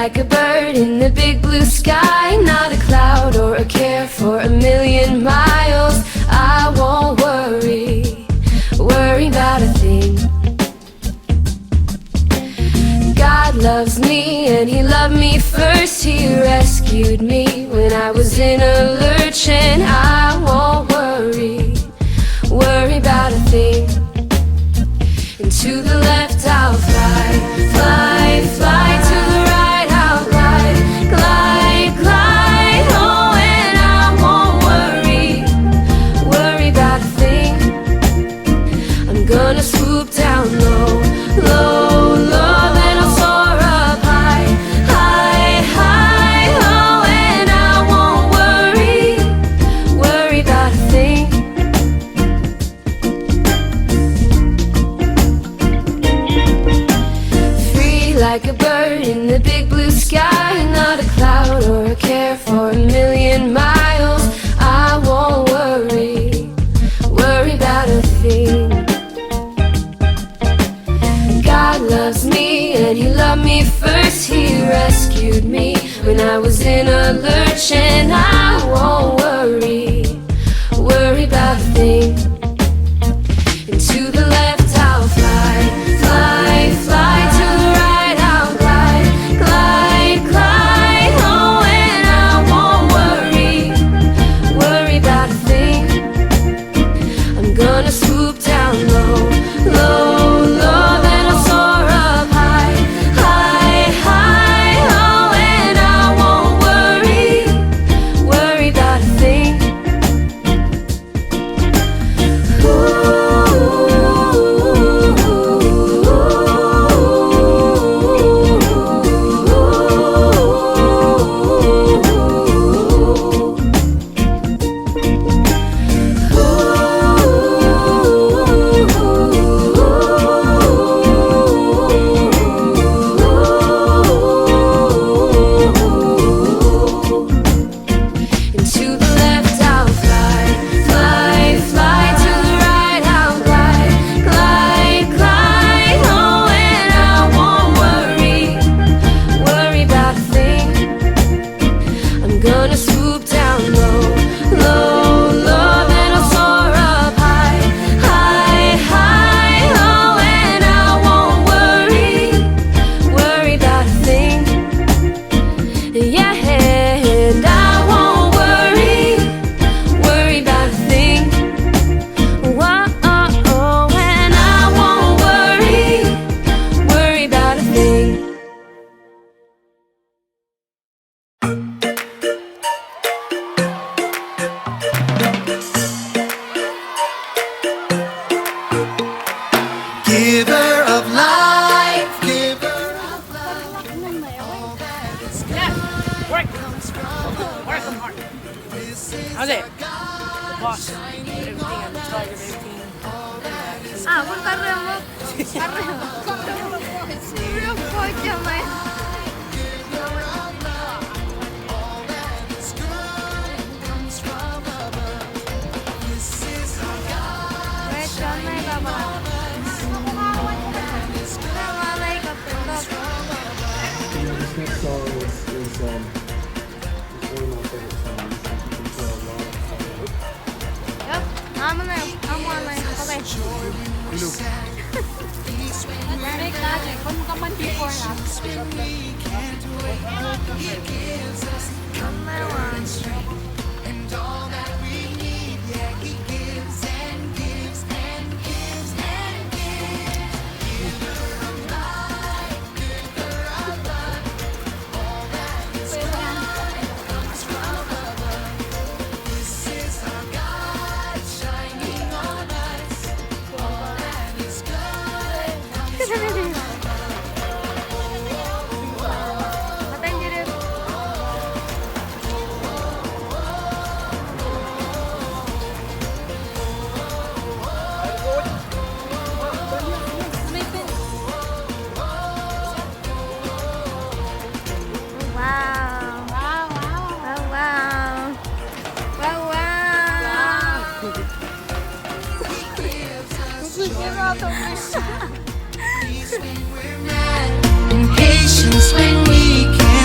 like a bird in the big blue sky, not a cloud or a care for a million miles. I won't worry about a thing. God loves me and He loved me first. He rescued me when I was in a lurch, and I won't worry about a thing. And to the left I'll fly, fly, fly. To the right I'll glide, glide, glide. Oh, and I won't worry about a thing. I'm gonna swoop down low, low, low. Then I'll soar up high, high, high. Oh, and I won't worry about a thing. Like a bird in the big blue sky, not a cloud or a care for a million miles. I won't worry about a thing. God loves me and He loved me first. He rescued me when I was in a lurch, and I won't worry about a thing. And to the left I'll fly, fly, fly. To the right I'll glide, glide, glide. Oh, and I won't worry about a thing. I'm gonna swoop down low, low, low. Then I'll soar up high, high, high. Oh, and I won't worry about a thing. Giver of life, giver of life. Yeah, work them hard. How's it? The boss, everything, I'm in charge of everything. Kung karya mo. Real boy ka man. Wait, kamay ka ba? Namalay ka tundok. This next song is one of my favorite songs. You can tell a lot of Yup, I'm on na. Okay. Hilo. Break natin. Kung ka man before na. Number one. And patience when we can't.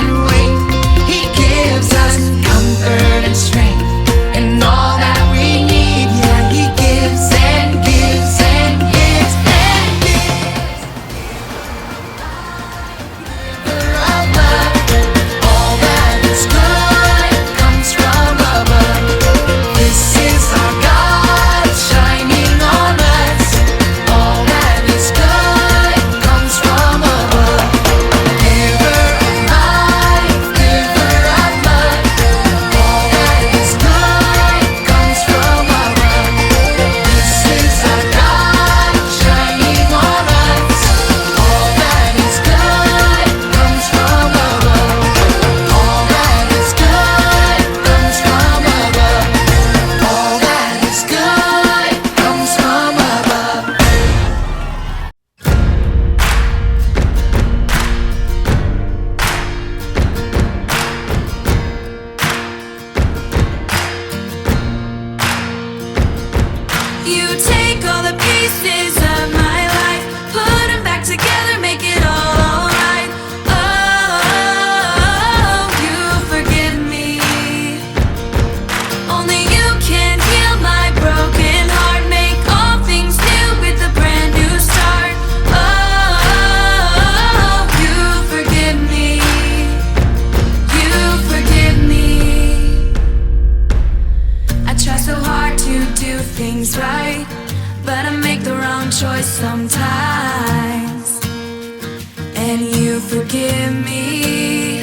forgive me.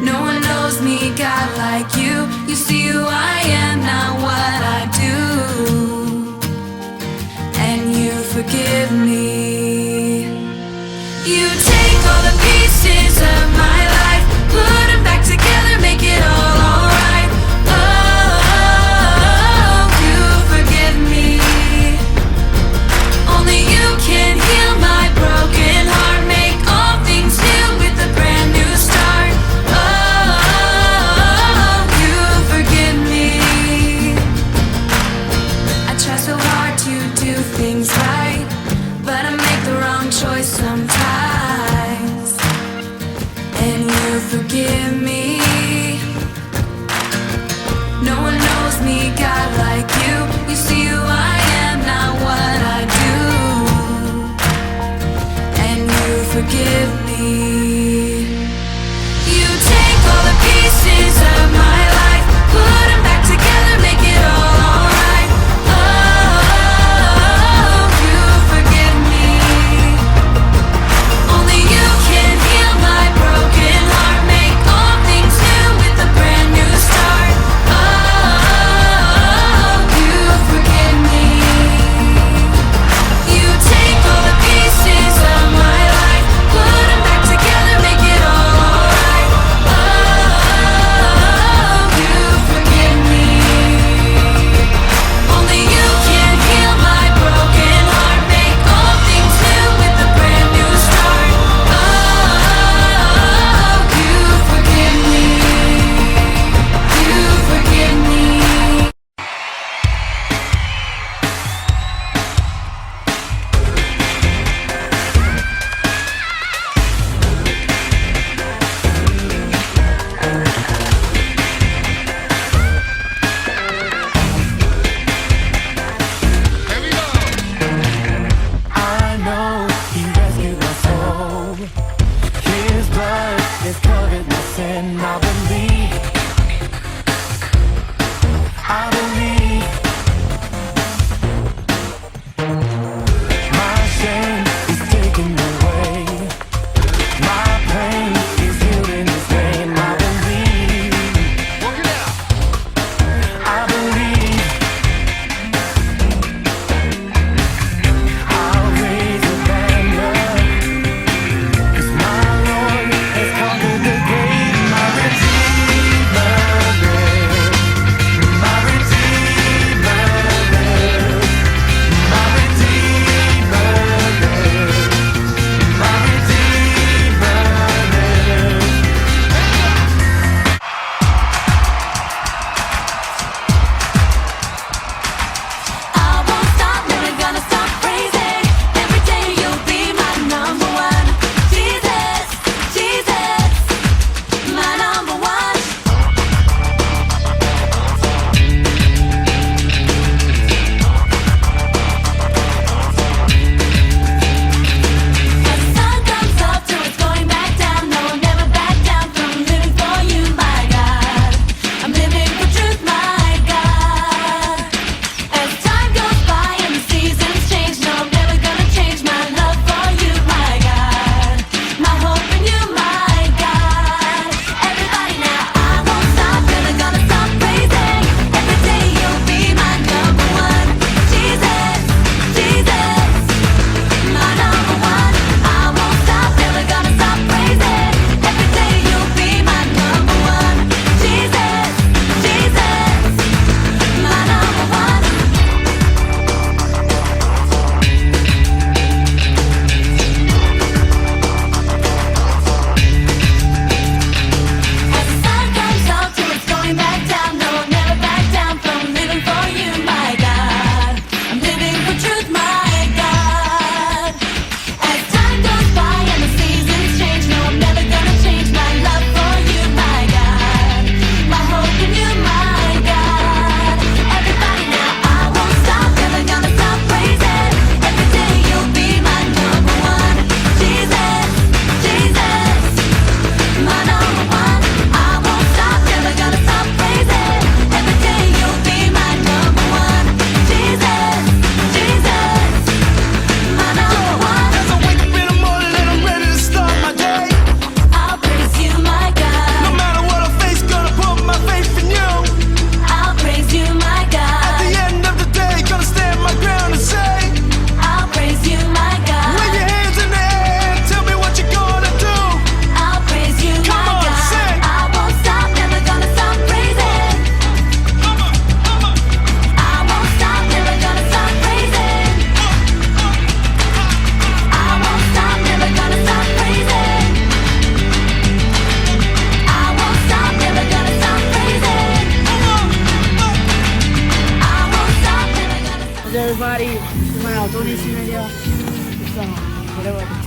No one knows me, God, like you. You see who I am, not what I do. And you forgive me. You take all the pieces of my life, put them back together, make it all alright. Oh, you forgive me. Only you can heal my broken heart, make all things new with a brand new start. Oh, you forgive me. I try so hard to do things right, but I make the wrong choice sometimes. And you forgive me. No one knows me, God, like you. You see who I am, not what I do. And you forgive me. You take all the pieces of my life, put them back together, make it all alright. Oh, you forgive me. Only you can heal my broken heart, make all things new with a brand new start. Oh, you forgive me. You take all the pieces of my life, put them back together, make it all alright. Oh, you forgive me. Only you can heal my broken heart, make all things new with a brand new start. Oh, you forgive me. You forgive me. I know He rescued my soul. His blood has covered my sin. I believe. I believe. My shame is taken away. My pain is healed in His name. I believe. I believe. I'll raise a banner, 'cause my Lord has conquered the grave. My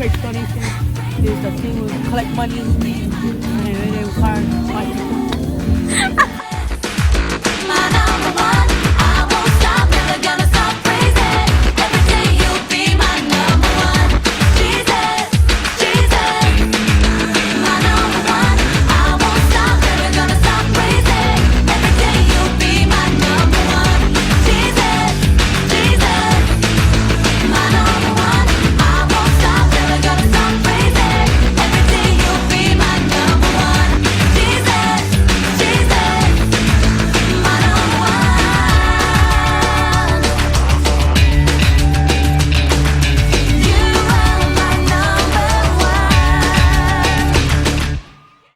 church donation. There's the thing we collect money and they require white people.